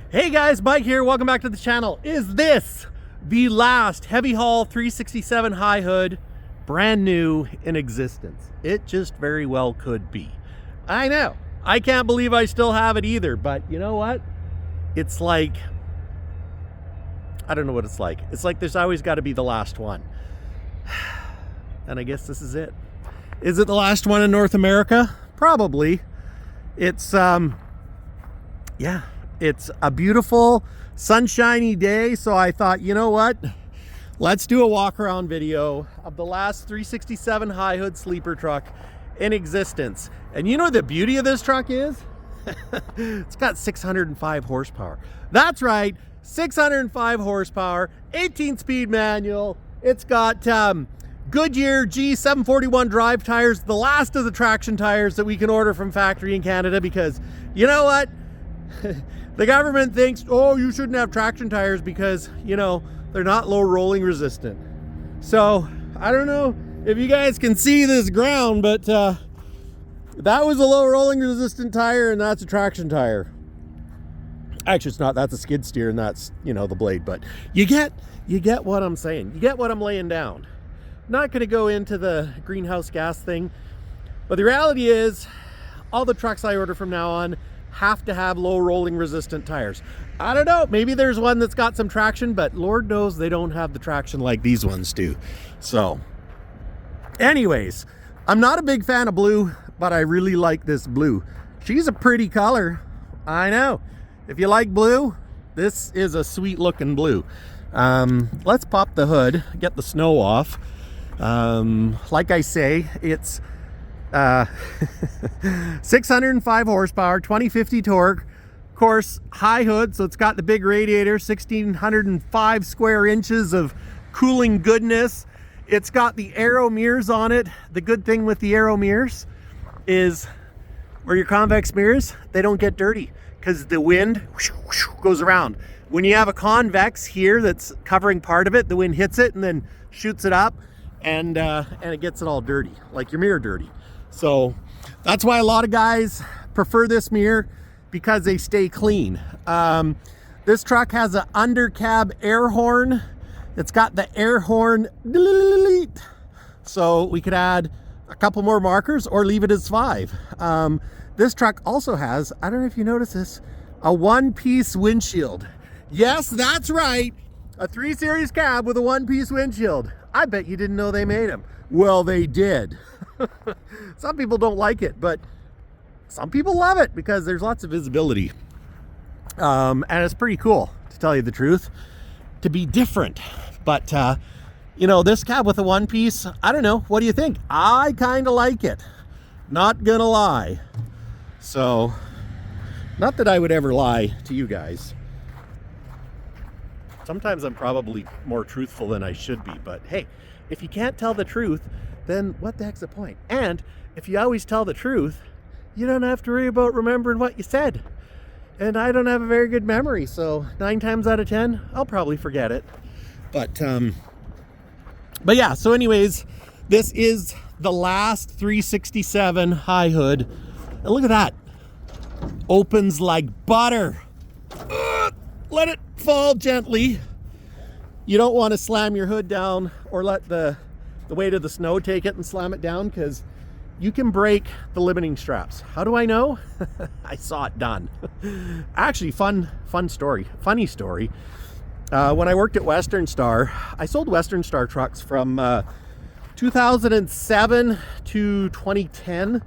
Hey guys, Mike here. Welcome back to the channel. Is this the last heavy haul 367 high hood, brand new in existence? It just very well could be. I know. I can't believe I still have it either, but you know what? It's like, I don't know what it's like. It's like there's always got to be the last one. And I guess this is it. Is it the last one in North America? Probably. It's, yeah. It's a beautiful sunshiny day, so I thought, you know what, let's do a walk around video of the last 367 high hood sleeper truck in existence. And you know what the beauty of this truck is? It's got 605 horsepower. That's right, 605 horsepower, 18-speed manual. It's got Goodyear G741 drive tires, the last of the traction tires that we can order from factory in Canada, because you know what? The government thinks, oh, you shouldn't have traction tires because, you know, they're not low rolling resistant. So I don't know if you guys can see this ground, but that was a low rolling resistant tire, and that's a traction tire. Actually, it's not. That's a skid steer, and that's, you know, the blade. But you get what I'm saying. You get what I'm laying down. Not going to go into the greenhouse gas thing, but the reality is, all the trucks I order from now on have to have low rolling resistant tires. I don't know, maybe there's one that's got some traction, but Lord knows they don't have the traction like these ones do. So anyways, I'm not a big fan of blue, but I really like this blue. She's a pretty color. I know. If you like blue, this is a sweet looking blue. Let's pop the hood, get the snow off. Like I say, it's 605 horsepower, 2050 torque, of course, high hood, so it's got the big radiator, 1605 square inches of cooling goodness. It's got the aero mirrors on it. The good thing with the aero mirrors is where your convex mirrors, they don't get dirty because the wind goes around. When you have a convex here that's covering part of it, the wind hits it and then shoots it up, and it gets it all dirty, like your mirror dirty. So that's why a lot of guys prefer this mirror, because they stay clean. This truck has an under cab air horn. It's got the air horn. So we could add a couple more markers or leave it as 5. This truck also has, I don't know if you notice this, a one-piece windshield. Yes, that's right. A 3 Series cab with a one-piece windshield. I bet you didn't know they made them. Well, they did. Some people don't like it, but some people love it because there's lots of visibility. And it's pretty cool, to tell you the truth, to be different. But, you know, this cab with a one piece, I don't know. What do you think? I kind of like it. Not gonna lie. So, not that I would ever lie to you guys. Sometimes I'm probably more truthful than I should be, but hey, if you can't tell the truth, then what the heck's the point? And if you always tell the truth, you don't have to worry about remembering what you said. And I don't have a very good memory, so 9 times out of 10, I'll probably forget it. But yeah, so anyways, this is the last 367 high hood. And look at that. Opens like butter. Let it fall gently. You don't want to slam your hood down or let the weight of the snow take it and slam it down, because you can break the limiting straps. How do I know? I saw it done. Actually, funny story. When I worked at Western Star, I sold Western Star trucks from 2007 to 2010.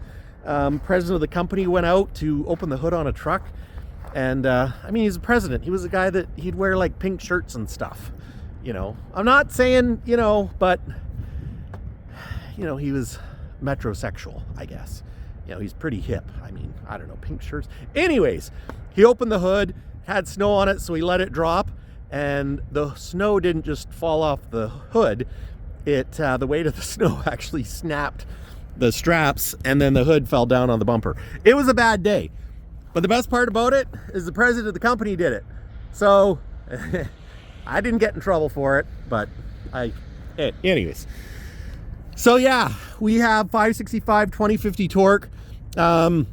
President of the company went out to open the hood on a truck, and I mean, he's a president. He was a guy that he'd wear like pink shirts and stuff. You know, I'm not saying, you know, but you know, he was metrosexual, I guess. You know, he's pretty hip. I mean, I don't know, pink shirts. Anyways, he opened the hood, had snow on it, so he let it drop, and the snow didn't just fall off the hood. It, the weight of the snow actually snapped the straps, and then the hood fell down on the bumper. It was a bad day. But the best part about it is the president of the company did it. So I didn't get in trouble for it, but anyways. So yeah, we have 565 2050 torque. On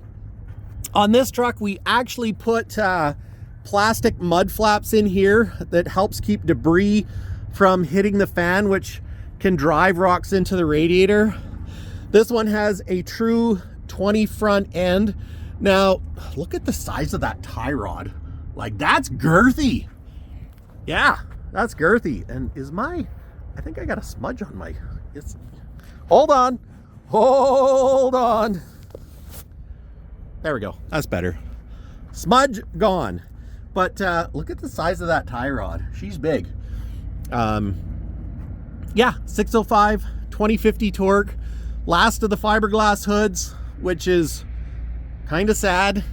this truck, we actually put plastic mud flaps in here that helps keep debris from hitting the fan, which can drive rocks into the radiator. This one has a true 20 front end. Now, look at the size of that tie rod. Like, that's girthy. Yeah, that's girthy. And I think I got a smudge on my, hold on. There we go, that's better. Smudge gone. But look at the size of that tie rod. She's big. Yeah, 605, 2050 torque. Last of the fiberglass hoods, which is kind of sad.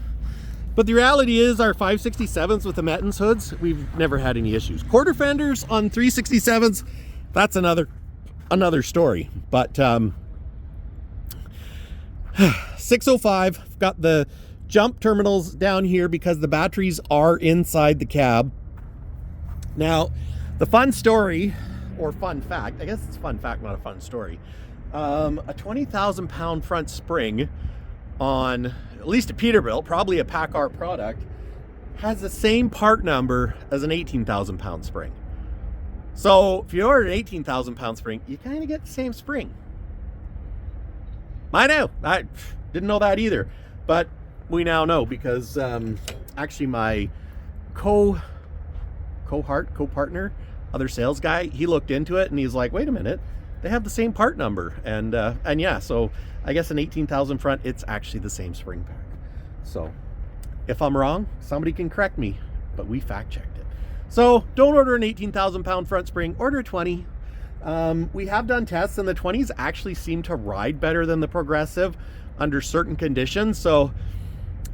But the reality is our 567s with the Mettens hoods, we've never had any issues. Quarter fenders on 367s, that's another story. But 605, got the jump terminals down here because the batteries are inside the cab. Now, the fun story, or fun fact, I guess it's a fun fact, not a fun story. A 20,000 pound front spring on at least a Peterbilt, probably a PACCAR product, has the same part number as an 18,000 pound spring. So if you order an 18,000 pound spring, you kind of get the same spring. I know, I didn't know that either, but we now know because actually my co-partner, other sales guy, he looked into it and he's like, wait a minute, they have the same part number. And yeah, so I guess an 18,000 front, it's actually the same spring pack. So if I'm wrong, somebody can correct me, but we fact checked it. So don't order an 18,000 pound front spring, order a 20. We have done tests and the 20s actually seem to ride better than the Progressive under certain conditions. So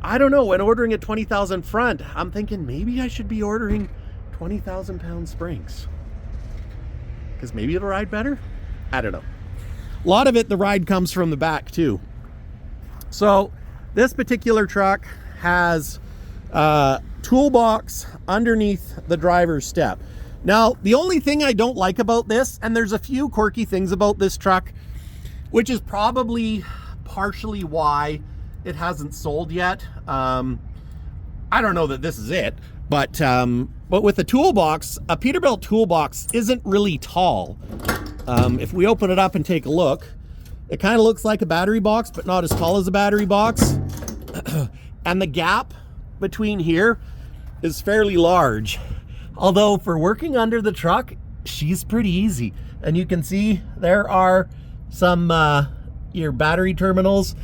I don't know, when ordering a 20,000 front, I'm thinking maybe I should be ordering 20,000 pound springs because maybe it'll ride better. I don't know. A lot of it, the ride comes from the back too. So this particular truck has a toolbox underneath the driver's step. Now, the only thing I don't like about this, and there's a few quirky things about this truck, which is probably partially why it hasn't sold yet. I don't know that this is it, but with the toolbox, a Peterbilt toolbox isn't really tall. If we open it up and take a look, it kind of looks like a battery box, but not as tall as a battery box. And the gap between here is fairly large. Although for working under the truck, she's pretty easy. And you can see there are some your battery terminals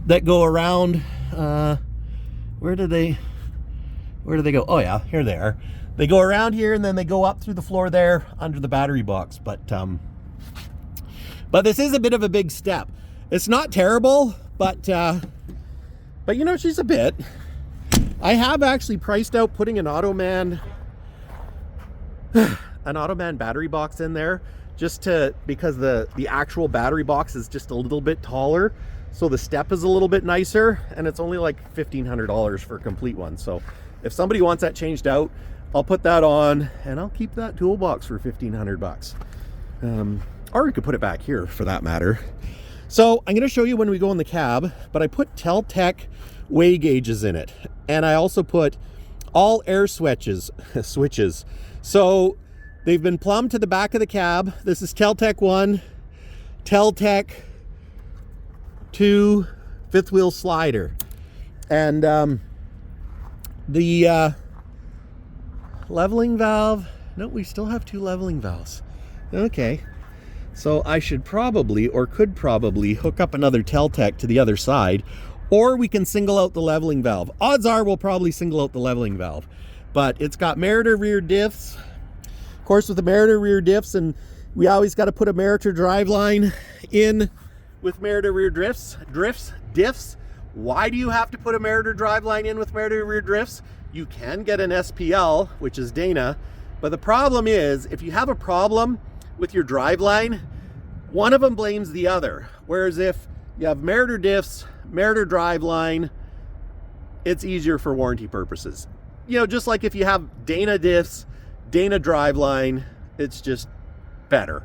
that go around. Where do they go? Oh yeah, here they are. They go around here and then they go up through the floor there under the battery box. But this is a bit of a big step. It's not terrible, but you know, she's a bit. I have actually priced out putting an Automan battery box in there because the actual battery box is just a little bit taller, so the step is a little bit nicer, and it's only like $1,500 for a complete one. So if somebody wants that changed out, I'll put that on and I'll keep that toolbox for $1,500. Or we could put it back here for that matter. So I'm going to show you when we go in the cab, but I put Teltec weigh gauges in it, and I also put all air switches. So they've been plumbed to the back of the cab. This is Teltec 1, Teltec 2 fifth wheel slider. And the leveling valve, no, we still have 2 leveling valves. Okay, so I should probably, or could probably, hook up another Teltec to the other side, or we can single out the leveling valve. Odds are we'll probably single out the leveling valve. But it's got Meritor rear diffs. Of course, with the Meritor rear diffs, and we always got to put a Meritor driveline in with Meritor rear diffs. Why do you have to put a Meritor driveline in with Meritor rear diffs? You can get an SPL, which is Dana, but the problem is if you have a problem with your driveline, one of them blames the other. Whereas if you have Meritor diffs, Meritor driveline, it's easier for warranty purposes. You know, just like if you have Dana diffs, Dana driveline, it's just better.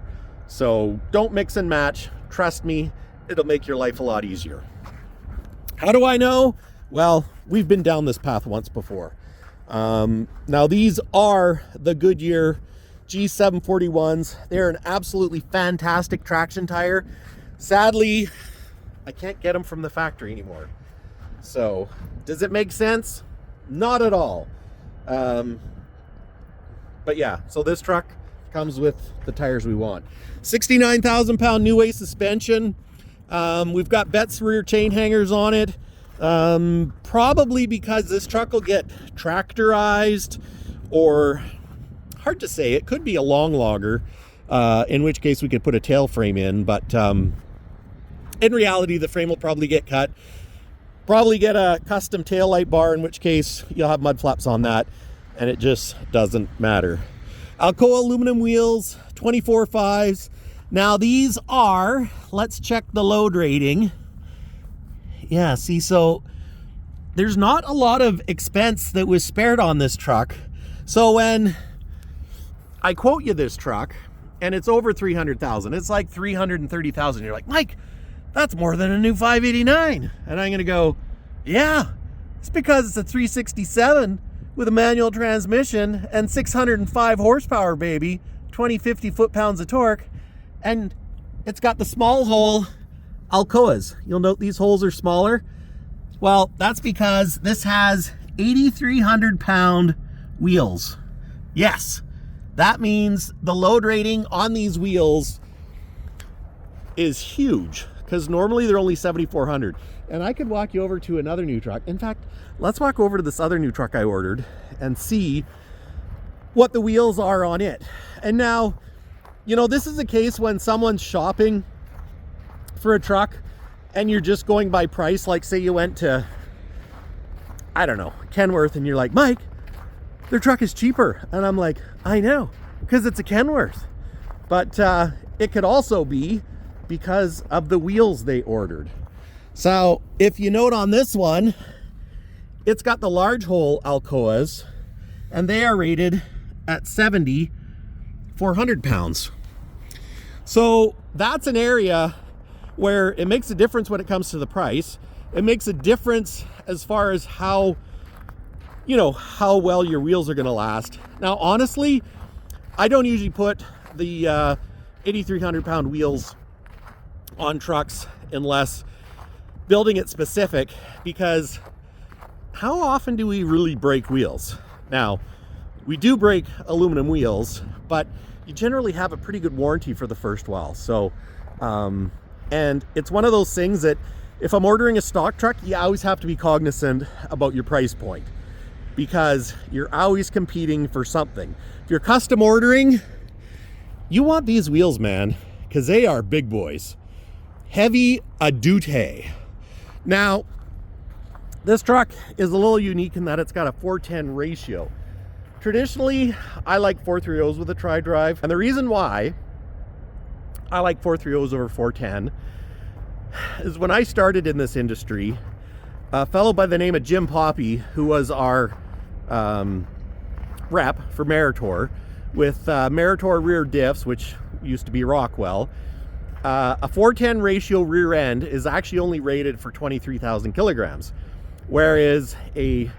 So don't mix and match. Trust me, it'll make your life a lot easier. How do I know? Well, we've been down this path once before. Now these are the Goodyear G741s. They're an absolutely fantastic traction tire. Sadly, I can't get them from the factory anymore. So, does it make sense? Not at all. But yeah, so this truck comes with the tires we want. 69,000 pound new way suspension. We've got Betts rear chain hangers on it. Probably because this truck will get tractorized, or hard to say, it could be a long logger, in which case we could put a tail frame in, but in reality the frame will probably get cut. Probably get a custom tail light bar, in which case you'll have mud flaps on that, and it just doesn't matter. Alcoa aluminum wheels, 24.5s. Now these are, let's check the load rating. Yeah, see, so there's not a lot of expense that was spared on this truck. So when I quote you this truck and it's over 300,000, it's like 330,000. You're like, Mike, that's more than a new 589. And I'm going to go, yeah, it's because it's a 367 with a manual transmission and 605 horsepower, baby, 20-50 foot-pounds of torque. And it's got the small hole Alcoas. You'll note these holes are smaller. Well, that's because this has 8,300 pound wheels. Yes, that means the load rating on these wheels is huge, because normally they're only 7,400. And I could walk you over to another new truck. In fact, let's walk over to this other new truck I ordered and see what the wheels are on it. And now, you know, this is a case when someone's shopping for a truck and you're just going by price. Like, say you went to, I don't know, Kenworth, and you're like, Mike, their truck is cheaper. And I'm like, I know, because it's a Kenworth. But it could also be because of the wheels they ordered. So if you note on this one, it's got the large hole Alcoas, and they are rated at 7,400 pounds. So that's an area where it makes a difference when it comes to the price. It makes a difference as far as how, you know, how well your wheels are going to last. Now, honestly, I don't usually put the 8,300 pound wheels on trucks unless building it specific, because how often do we really break wheels? Now, we do break aluminum wheels, but you generally have a pretty good warranty for the first while. So, and it's one of those things that if I'm ordering a stock truck, you always have to be cognizant about your price point, because you're always competing for something. If you're custom ordering, you want these wheels, man, because they are big boys. Heavy duty. Now, this truck is a little unique in that it's got a 4:10 ratio. Traditionally, I like 430s with a TRIDRIVE, and the reason why I like 430s over 410 is when I started in this industry, a fellow by the name of Jim Poppy, who was our rep for Meritor, with Meritor rear diffs, which used to be Rockwell, a 410 ratio rear end is actually only rated for 23,000 kilograms, whereas a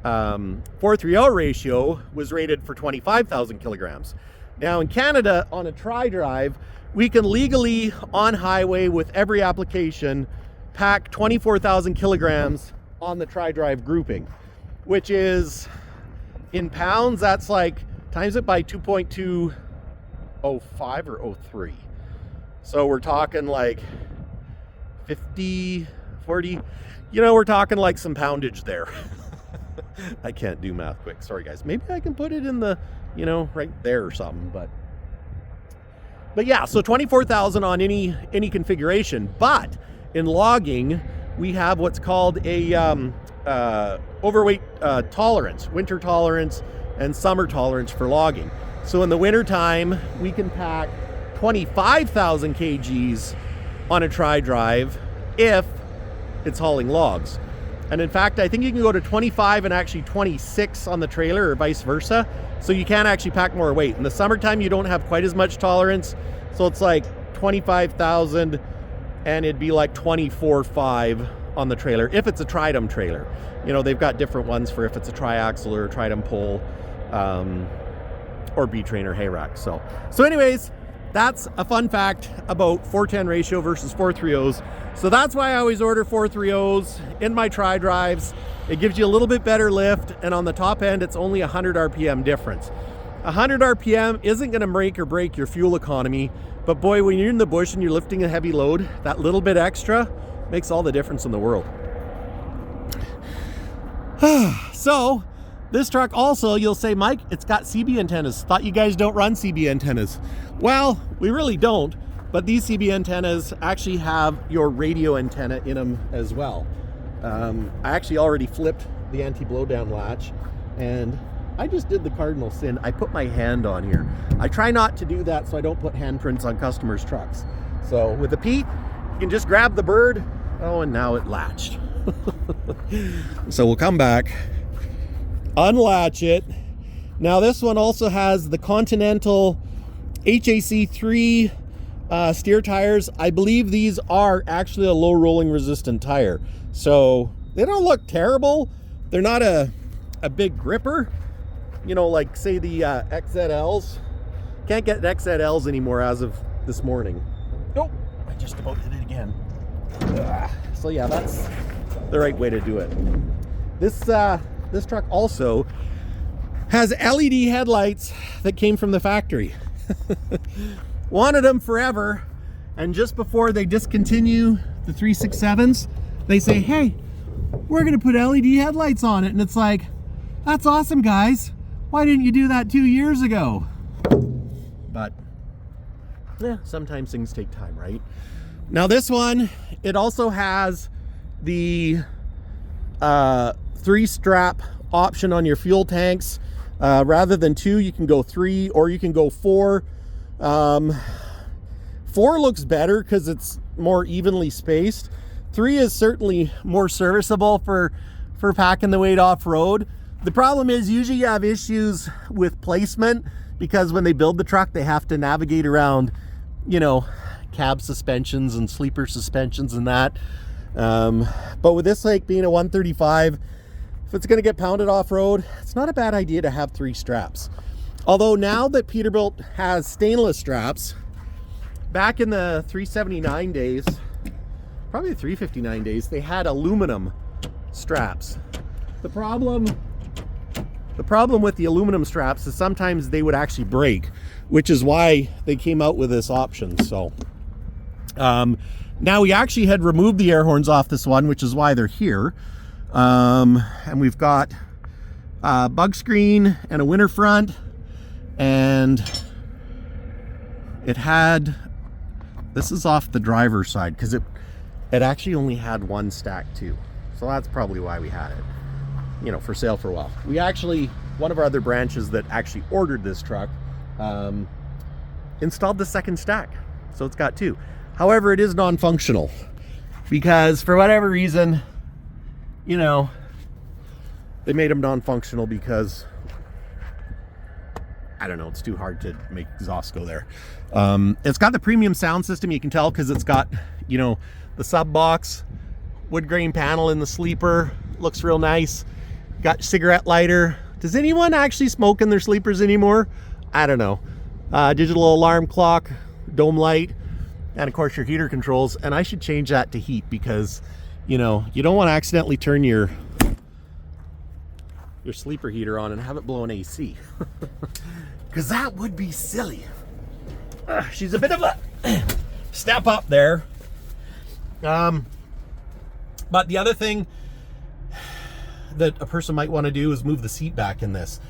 430 ratio was rated for 25,000 kilograms. Now in Canada, on a TRIDRIVE, we can legally, on highway with every application, pack 24,000 kilograms on the TRIDRIVE grouping, which is, in pounds, that's like, times it by 2.205 or 03. So we're talking like 50, 40, you know, we're talking like some poundage there. I can't do math quick, sorry guys. Maybe I can put it in the, you know, right there or something, but yeah, so 24,000 on any configuration. But in logging, we have what's called a overweight tolerance, winter tolerance and summer tolerance for logging. So in the winter time, we can pack 25,000 kgs on a TRIDRIVE if it's hauling logs. And in fact, I think you can go to 25 and actually 26 on the trailer, or vice versa. So you can actually pack more weight. In the summertime, you don't have quite as much tolerance. So it's like 25,000 and it'd be like 24.5 on the trailer if it's a TRIDRIVE trailer. You know, they've got different ones for if it's a triaxle or a TRIDRIVE pole, or B-train or hay rack. So anyways, that's a fun fact about 410 ratio versus 430s. So that's why I always order 430s in my TRIDRIVEs. It gives you a little bit better lift, and on the top end, it's only 100 RPM difference. 100 RPM isn't going to make or break your fuel economy, but boy, when you're in the bush and you're lifting a heavy load, that little bit extra makes all the difference in the world. So this truck also, you'll say, Mike, it's got CB antennas. Thought you guys don't run CB antennas. Well, we really don't, but these CB antennas actually have your radio antenna in them as well. I actually already flipped the anti-blowdown latch, and I just did the cardinal sin. I put my hand on here. I try not to do that so I don't put handprints on customers' trucks. So with the Pete, you can just grab the bird. Oh, and now it latched. So we'll come back, unlatch it. Now this one also has the Continental HAC3 steer tires. I believe these are actually a low rolling resistant tire. So they don't look terrible. They're not a big gripper. You know, like say the XZLs. Can't get XZLs anymore as of this morning. Nope, I just about did it again. So yeah, that's the right way to do it. This truck also has LED headlights that came from the factory. Wanted them forever, and just before they discontinue the 367s, they say, hey, we're gonna put LED headlights on it. And it's like, that's awesome, guys. Why didn't you do that 2 years ago? But yeah, sometimes things take time, right? Now this one, it also has the 3-strap option on your fuel tanks. Rather than 2, you can go 3 or you can go 4. 4 looks better because it's more evenly spaced. 3 is certainly more serviceable for packing the weight off-road. The problem is usually you have issues with placement because when they build the truck, they have to navigate around, you know, cab suspensions and sleeper suspensions and that. But with this, like being a 135, if it's going to get pounded off-road, it's not a bad idea to have 3 straps. Although now that Peterbilt has stainless straps, back in the 379 days, probably the 359 days, they had aluminum straps. The problem with the aluminum straps is sometimes they would actually break, which is why they came out with this option. So now we actually had removed the air horns off this one, which is why they're here. And we've got a bug screen and a winter front, and it had, this is off the driver's side because it actually only had one stack too. So that's probably why we had it, you know, for sale for a while. We actually, one of our other branches that actually ordered this truck, installed the second stack. So it's got 2. However, it is non-functional because for whatever reason, you know, they made them non-functional because, I don't know, it's too hard to make exhaust go there. It's got the premium sound system, you can tell because it's got, you know, the sub box, wood grain panel in the sleeper, looks real nice. Got cigarette lighter. Does anyone actually smoke in their sleepers anymore? I don't know. Digital alarm clock, dome light, and of course your heater controls. And I should change that to heat because, you know, you don't want to accidentally turn your sleeper heater on and have it blow an AC. Because that would be silly. She's a bit of a step up there. But the other thing that a person might want to do is move the seat back in this.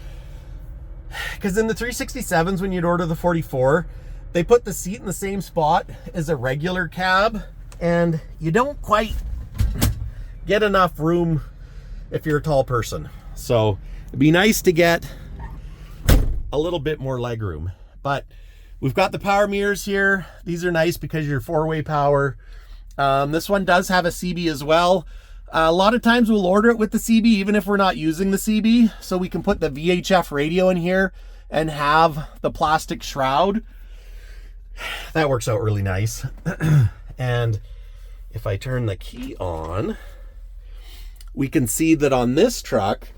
Because in the 367s, when you'd order the 44, they put the seat in the same spot as a regular cab, and you don't quite get enough room if you're a tall person. So it'd be nice to get a little bit more leg room. But we've got the power mirrors here. These are nice because you're 4-way power. This one does have a CB as well. A lot of times we'll order it with the CB even if we're not using the CB, so we can put the VHF radio in here and have the plastic shroud. That works out really nice. And if I turn the key on, we can see that on this truck,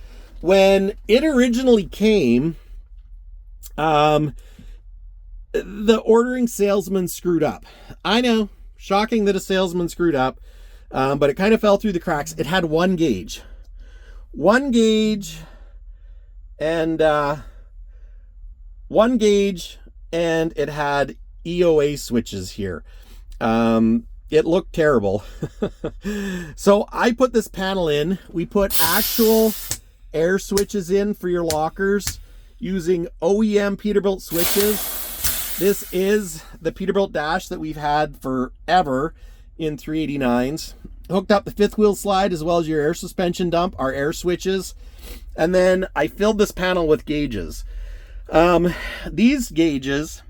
when it originally came, the ordering salesman screwed up. I know, shocking that a salesman screwed up, but it kind of fell through the cracks. It had one gauge, and it had EOA switches here. It looked terrible. So I put this panel in. We put actual air switches in for your lockers using OEM Peterbilt switches. This is the Peterbilt dash that we've had forever in 389s. Hooked up the fifth wheel slide as well as your air suspension dump, our air switches. And then I filled this panel with gauges. These gauges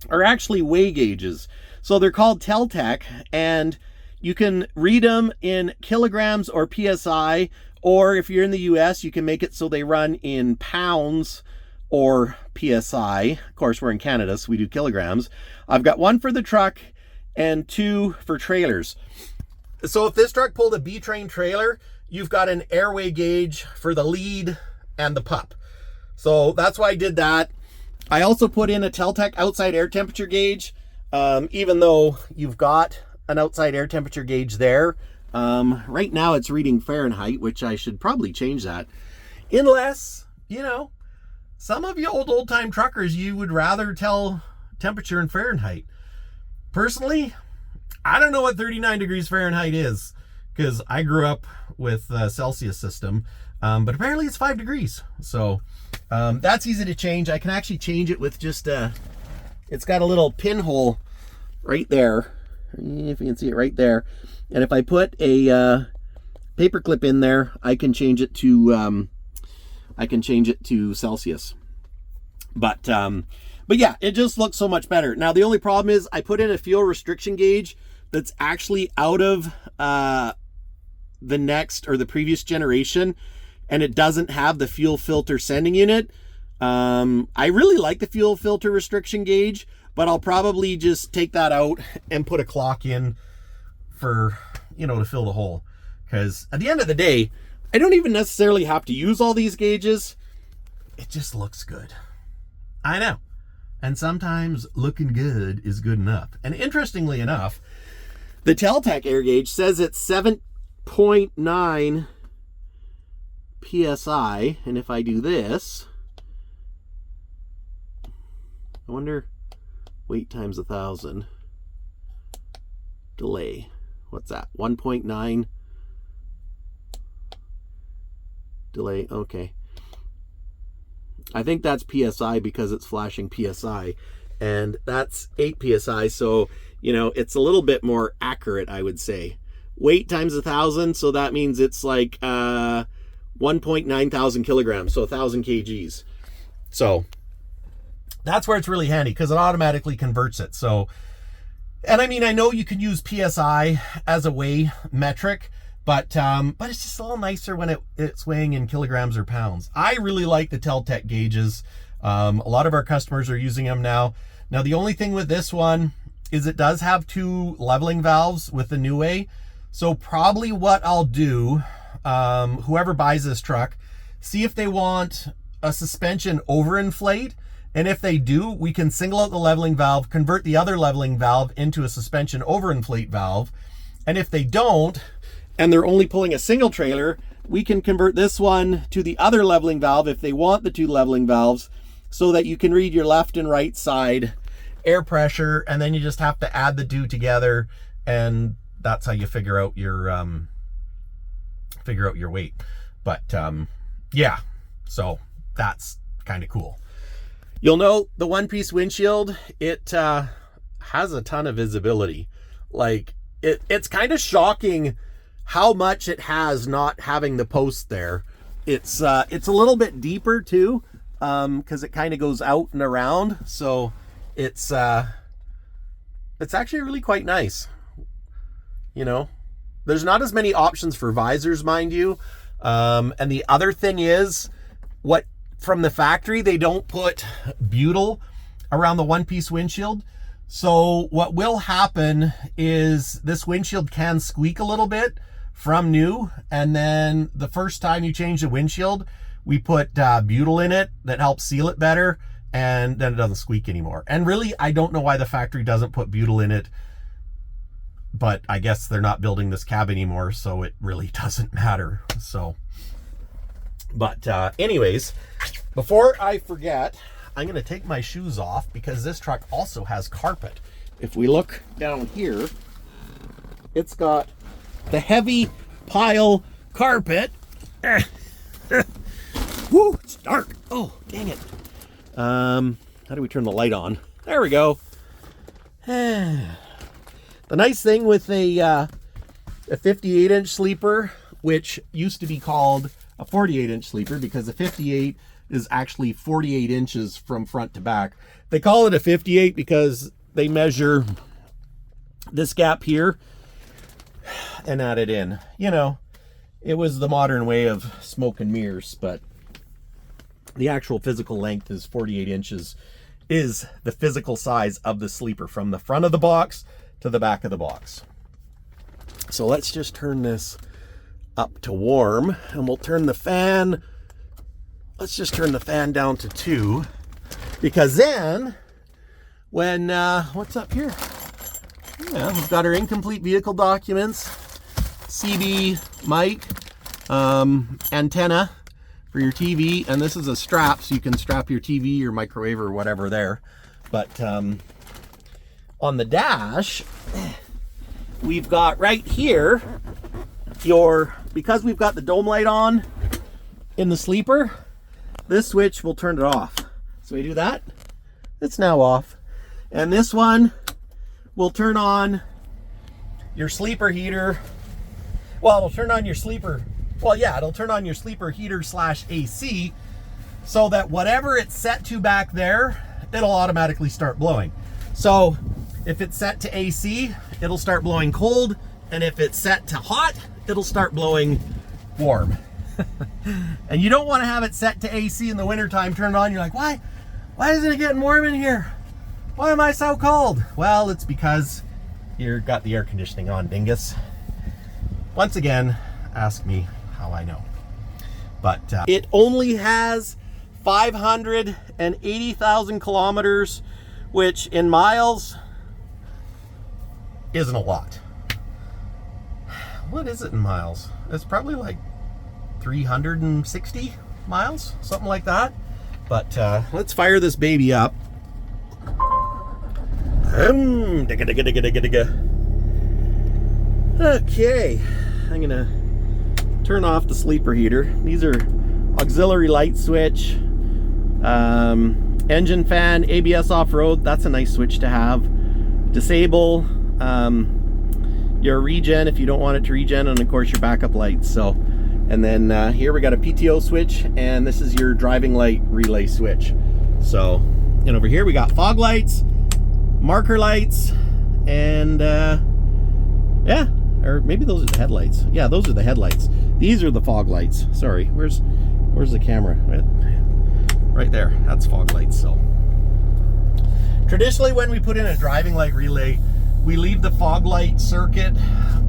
are actually weigh gauges. So they're called Teltec, and you can read them in kilograms or PSI, or if you're in the US, you can make it so they run in pounds or PSI. Of course, we're in Canada, so we do kilograms. I've got one for the truck and two for trailers. So if this truck pulled a B-train trailer, you've got an airway gauge for the lead and the pup. So that's why I did that. I also put in a Teltec outside air temperature gauge. Even though you've got an outside air temperature gauge there, right now it's reading Fahrenheit, which I should probably change that. Unless, you know, some of you old-time truckers, you would rather tell temperature in Fahrenheit. Personally, I don't know what 39 degrees Fahrenheit is, because I grew up with a Celsius system, but apparently it's 5 degrees. So that's easy to change. I can actually change it with just it's got a little pinhole right there, if you can see it right there. And if I put a paper clip in there, I can change it to Celsius. But yeah, it just looks so much better. Now the only problem is I put in a fuel restriction gauge that's actually out of the next or the previous generation, and it doesn't have the fuel filter sending unit. I really like the fuel filter restriction gauge, but I'll probably just take that out and put a clock in for, you know, to fill the hole. Because at the end of the day, I don't even necessarily have to use all these gauges. It just looks good. I know. And sometimes looking good is good enough. And interestingly enough, the Teltec air gauge says it's 7.9 PSI. And if I do this, I wonder, weight times 1,000, delay, what's that, 1.9 delay, okay. I think that's PSI because it's flashing PSI, and that's 8 PSI, so, you know, it's a little bit more accurate, I would say. Weight times 1,000, so that means it's like 1.9 thousand kilograms, so 1,000 kgs. So that's where it's really handy, because it automatically converts it. So, and I mean, I know you can use PSI as a weigh metric, but it's just a little nicer when it's weighing in kilograms or pounds. I really like the Teltec gauges. A lot of our customers are using them now. Now, the only thing with this one is it does have 2 leveling valves with the new way. So probably what I'll do, whoever buys this truck, see if they want a suspension overinflate. And if they do, we can single out the leveling valve, convert the other leveling valve into a suspension overinflate valve. And if they don't, and they're only pulling a single trailer, we can convert this one to the other leveling valve if they want the 2 leveling valves, so that you can read your left and right side air pressure, and then you just have to add the 2 together, and that's how you figure out your weight. But yeah, so that's kind of cool. You'll note the one-piece windshield, it has a ton of visibility. Like, it's kind of shocking how much it has not having the post there. It's a little bit deeper too, because it kind of goes out and around. So it's actually really quite nice. You know, there's not as many options for visors, mind you. And the other thing is, from the factory, they don't put butyl around the one-piece windshield. So what will happen is this windshield can squeak a little bit from new. And then the first time you change the windshield, we put butyl in it that helps seal it better, and then it doesn't squeak anymore. And really, I don't know why the factory doesn't put butyl in it, but I guess they're not building this cab anymore, so it really doesn't matter. So, but anyways, before I forget, I'm gonna take my shoes off because this truck also has carpet. If we look down here, it's got the heavy pile carpet. Woo, it's dark. Oh, dang it. How do we turn the light on? There we go. The nice thing with a 58-inch sleeper, which used to be called a 48-inch sleeper because the 58 is actually 48 inches from front to back. They call it a 58 because they measure this gap here and add it in. You know, it was the modern way of smoke and mirrors, but the actual physical length is 48 inches, is the physical size of the sleeper from the front of the box to the back of the box. So let's just turn this up to warm, and we'll turn the fan, let's just turn the fan down to 2, because then when what's up here? Yeah, we've got our incomplete vehicle documents, CB mic, antenna for your TV, and this is a strap so you can strap your TV, your microwave, or whatever there. But on the dash, we've got right here because we've got the dome light on in the sleeper, this switch will turn it off. So we do that, it's now off. And this one will turn on your sleeper heater. Well, it'll turn on your sleeper. Well, yeah, it'll turn on your sleeper heater / AC, so that whatever it's set to back there, it'll automatically start blowing. So if it's set to AC, it'll start blowing cold, and if it's set to hot, it'll start blowing warm. And you don't want to have it set to AC in the wintertime, turn it on, you're like, why isn't it getting warm in here? Why am I so cold? Well, it's because you've got the air conditioning on, dingus. Once again, ask me how I know. But it only has 580,000 kilometers, which in miles isn't a lot. What is it in miles? It's probably like 360 miles, something like that. But let's fire this baby up. Okay, I'm gonna turn off the sleeper heater. These are auxiliary light switch, engine fan, ABS off-road. That's a nice switch to have. Disable your regen if you don't want it to regen, and of course your backup lights. So, and then here we got a PTO switch, and this is your driving light relay switch. So, and over here we got fog lights, marker lights, and yeah, or maybe those are the headlights. Yeah, those are the headlights. These are the fog lights. Sorry, where's the camera? Right there, that's fog lights. So traditionally when we put in a driving light relay, we leave the fog light circuit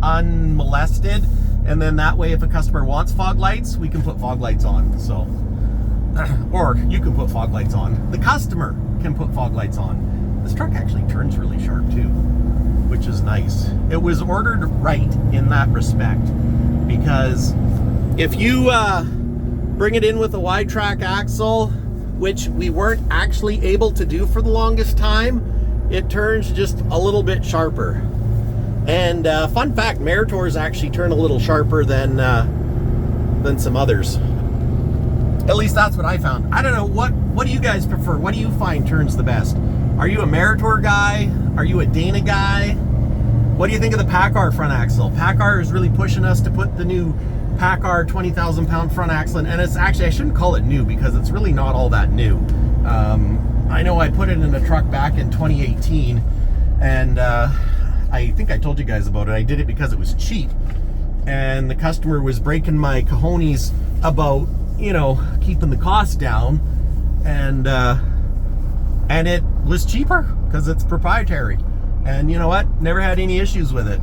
unmolested, and then that way if a customer wants fog lights, we can put fog lights on. So, or you can put fog lights on. The customer can put fog lights on. This truck actually turns really sharp too, which is nice. It was ordered right in that respect, because if you bring it in with a wide track axle, which we weren't actually able to do for the longest time, it turns just a little bit sharper. And fun fact, Meritors actually turn a little sharper than some others. At least that's what I found. I don't know, what do you guys prefer? What do you find turns the best? Are you a Meritor guy? Are you a Dana guy? What do you think of the PACCAR front axle? PACCAR is really pushing us to put the new PACCAR 20,000 pound front axle in, and it's actually, I shouldn't call it new because it's really not all that new. I know I put it in a truck back in 2018, and I think I told you guys about it. I did it because it was cheap, and the customer was breaking my cojones about, you know, keeping the cost down, and it was cheaper because it's proprietary. And you know what? Never had any issues with it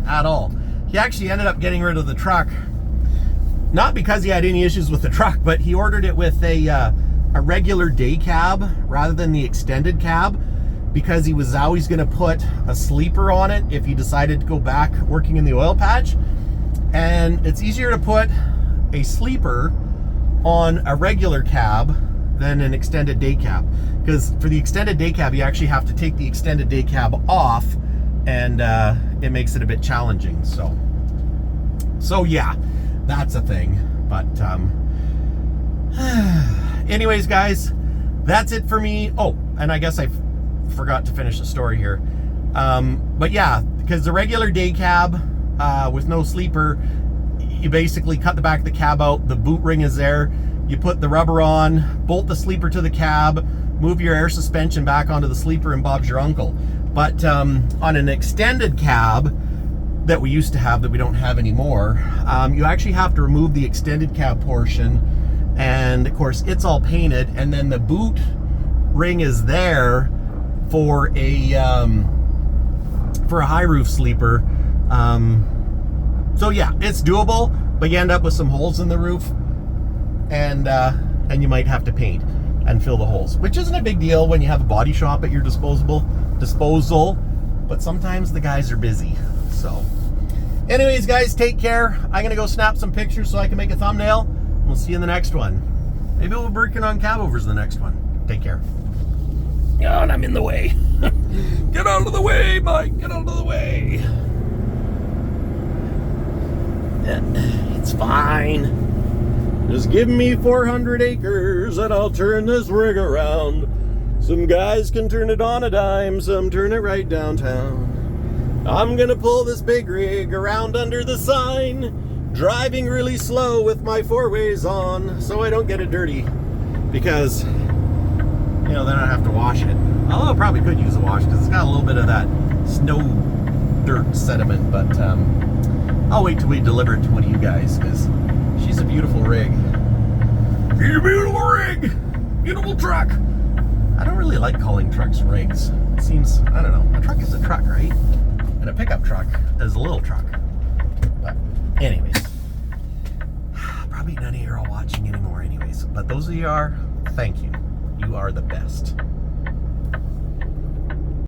at all. he actually ended up getting rid of the truck, not because he had any issues with the truck, but he ordered it with a regular day cab rather than the extended cab, because he was always going to put a sleeper on it if he decided to go back working in the oil patch. And it's easier to put a sleeper on a regular cab than an extended day cab, because for the extended day cab you actually have to take the extended day cab off, and it makes it a bit challenging. So yeah, that's a thing. But anyways, guys, that's it for me. Oh, and I guess I forgot to finish the story here. But yeah, because the regular day cab with no sleeper, you basically cut the back of the cab out, the boot ring is there, you put the rubber on, bolt the sleeper to the cab, move your air suspension back onto the sleeper, and Bob's your uncle. But on an extended cab that we used to have, that we don't have anymore, you actually have to remove the extended cab portion, and of course it's all painted, and then the boot ring is there for a high roof sleeper. So yeah, it's doable, but you end up with some holes in the roof, and you might have to paint and fill the holes, which isn't a big deal when you have a body shop at your disposal, but sometimes the guys are busy. So anyways, guys, take care. I'm gonna go snap some pictures so I can make a thumbnail. We'll see you in the next one. Maybe we'll be working on Cabovers the next one. Take care. Oh, and I'm in the way. Get out of the way, Mike. Get out of the way. It's fine. Just give me 400 acres and I'll turn this rig around. Some guys can turn it on a dime, some turn it right downtown. I'm gonna pull this big rig around under the sign, driving really slow with my four-ways on so I don't get it dirty, because then I have to wash it. Although I probably could use a wash because it's got a little bit of that snow dirt sediment, but I'll wait till we deliver it to one of you guys, because she's a beautiful rig. Beautiful rig! Beautiful truck! I don't really like calling trucks rigs. It seems, I don't know, a truck is a truck, right? And a pickup truck is a little truck. But anyways, probably none of you are watching anymore anyways, but those of you are, thank you. You are the best.